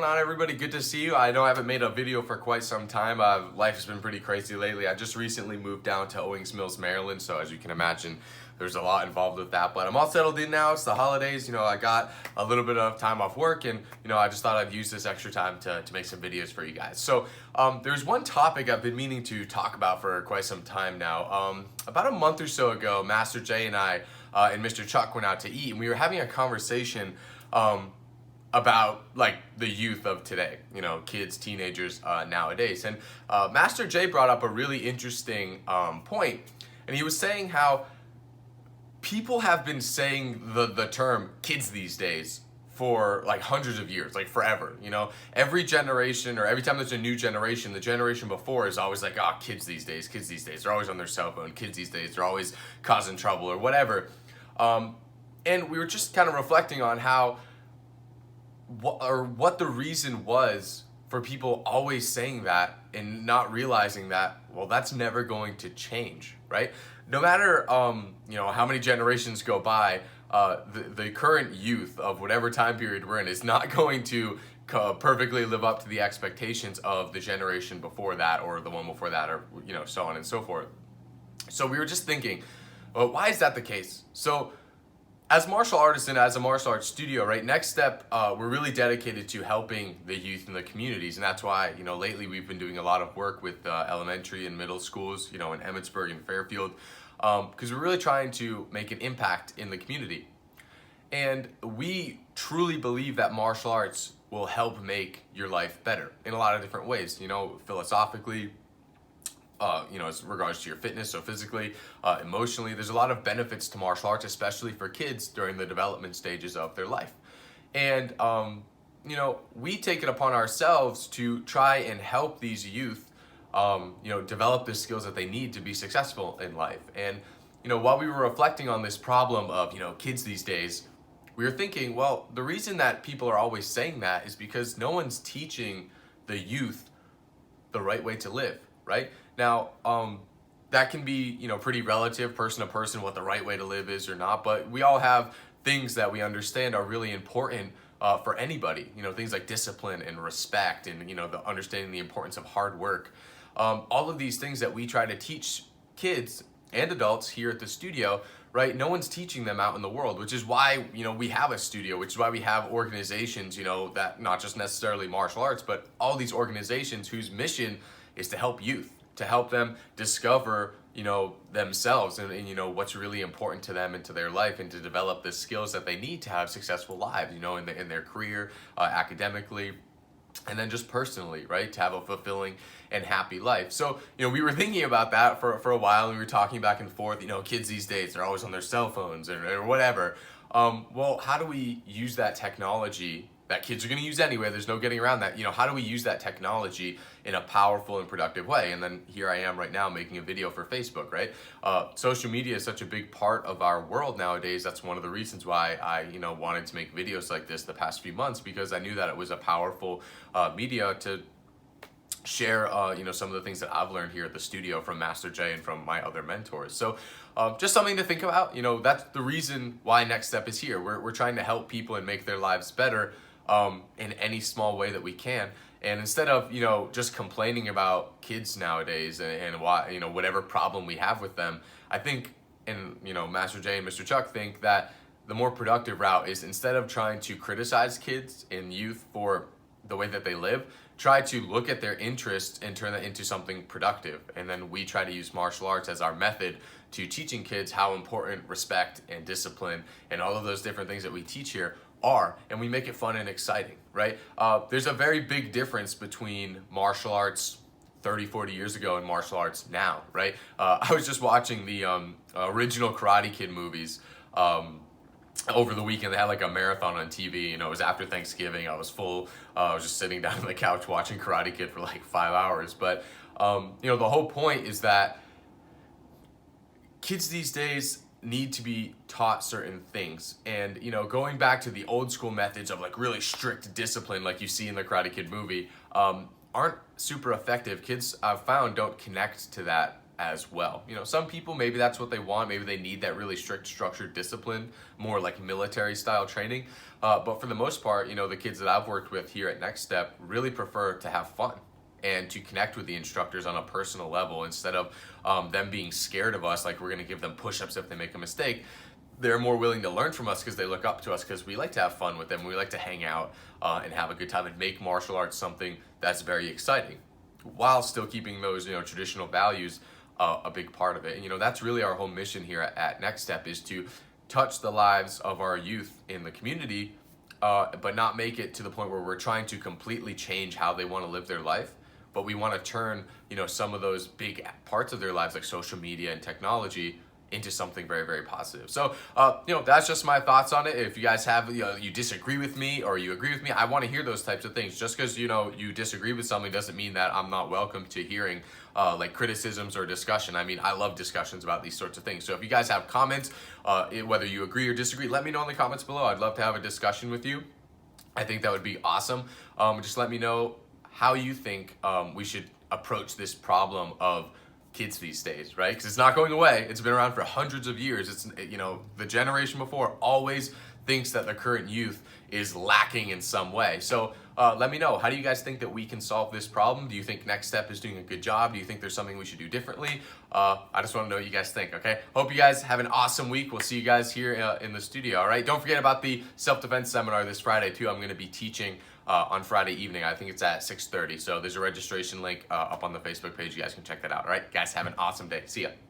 going on, everybody? Good to see you. I know I haven't made a video for quite some time. Life has been pretty crazy lately. I just recently moved down to Owings Mills, Maryland, so as you can imagine, there's a lot involved with that. But I'm all settled in now. It's the holidays. I got a little bit of time off work, and I just thought I'd use this extra time to make some videos for you guys. So there's one topic I've been meaning to talk about for quite some time now. About a month or so ago, Master Jay and I and Mr. Chuck went out to eat, and we were having a conversation about like the youth of today, kids, teenagers nowadays. And Master Jay brought up a really interesting point, and he was saying how people have been saying the term kids these days for like hundreds of years, like forever. Every generation, or every time there's a new generation, the generation before is always like, oh, kids these days, they're always on their cell phone, kids these days, they're always causing trouble or whatever. And we were just kind of reflecting on how what the reason was for people always saying that and not realizing that, well, that's never going to change, right? No matter how many generations go by, the current youth of whatever time period we're in is not going to perfectly live up to the expectations of the generation before that, or the one before that, or so on and so forth. So we were just thinking, well, why is that the case? So as martial artists and as a martial arts studio, right, Next Step, we're really dedicated to helping the youth in the communities. And that's why, lately we've been doing a lot of work with elementary and middle schools, in Emmitsburg and Fairfield, because we're really trying to make an impact in the community. And we truly believe that martial arts will help make your life better in a lot of different ways, philosophically, as regards to your fitness, so physically, emotionally. There's a lot of benefits to martial arts, especially for kids during the development stages of their life. And, we take it upon ourselves to try and help these youth, develop the skills that they need to be successful in life. And, while we were reflecting on this problem of, kids these days, we were thinking, well, the reason that people are always saying that is because no one's teaching the youth the right way to live, right? Now, that can be, pretty relative, person to person, what the right way to live is or not, but we all have things that we understand are really important for anybody, things like discipline and respect and, the understanding the importance of hard work. All of these things that we try to teach kids and adults here at the studio, right? No one's teaching them out in the world, which is why, we have a studio, which is why we have organizations, that not just necessarily martial arts, but all these organizations whose mission is to help youth, to help them discover, themselves and what's really important to them and to their life, and to develop the skills that they need to have successful lives, in their career, academically, and then just personally, right, to have a fulfilling and happy life. So, we were thinking about that for a while, and we were talking back and forth, kids these days, they're always on their cell phones or whatever. Well, how do we use that technology that kids are going to use anyway? There's no getting around that. How do we use that technology in a powerful and productive way? And then here I am right now making a video for Facebook, right? Social media is such a big part of our world nowadays. That's one of the reasons why I, wanted to make videos like this the past few months, because I knew that it was a powerful media to share, some of the things that I've learned here at the studio from Master Jay and from my other mentors. So just something to think about. That's the reason why Next Step is here. We're trying to help people and make their lives better in any small way that we can. And instead of, just complaining about kids nowadays and why, whatever problem we have with them, I think, and, Master Jay and Mr. Chuck think that the more productive route is, instead of trying to criticize kids and youth for the way that they live, try to look at their interests and turn that into something productive. And then we try to use martial arts as our method to teaching kids how important respect and discipline and all of those different things that we teach here are, and we make it fun and exciting, right? There's a very big difference between martial arts 30, 40 years ago and martial arts now, right? I was just watching the original Karate Kid movies over the weekend. They had like a marathon on TV. It was after Thanksgiving. I was just sitting down on the couch watching Karate Kid for like 5 hours. But the whole point is that kids these days need to be taught certain things. And, going back to the old school methods of like really strict discipline, like you see in the Karate Kid movie, aren't super effective. Kids, I've found, don't connect to that as well. You know, some people, maybe that's what they want. Maybe they need that really strict, structured discipline, more like military style training. But for the most part, you know, the kids that I've worked with here at Next Step really prefer to have fun and to connect with the instructors on a personal level instead of them being scared of us, like we're going to give them push-ups if they make a mistake. They're more willing to learn from us because they look up to us because we like to have fun with them. We like to hang out and have a good time and make martial arts something that's very exciting while still keeping those, you know, traditional values a big part of it. And, you know, that's really our whole mission here at Next Step, is to touch the lives of our youth in the community, but not make it to the point where we're trying to completely change how they want to live their life. But we want to turn, you know, some of those big parts of their lives like social media and technology into something very, very positive. So, you know, that's just my thoughts on it. If you guys have, you know, you disagree with me or you agree with me, I want to hear those types of things. Just because, you know, you disagree with something doesn't mean that I'm not welcome to hearing like criticisms or discussion. I mean, I love discussions about these sorts of things. So if you guys have comments, whether you agree or disagree, let me know in the comments below. I'd love to have a discussion with you. I think that would be awesome. Just let me know how you think we should approach this problem of kids these days, right? Because it's not going away. It's been around for hundreds of years. It's, you know, the generation before always thinks that the current youth is lacking in some way. So let me know, how do you guys think that we can solve this problem? Do you think Next Step is doing a good job? Do you think there's something we should do differently? I just want to know what you guys think, okay? Hope you guys have an awesome week. We'll see you guys here in the studio, all right? Don't forget about the self-defense seminar this Friday too. I'm going to be teaching on Friday evening. I think it's at 6:30. So there's a registration link up on the Facebook page. You guys can check that out, all right? Guys, have an awesome day. See ya.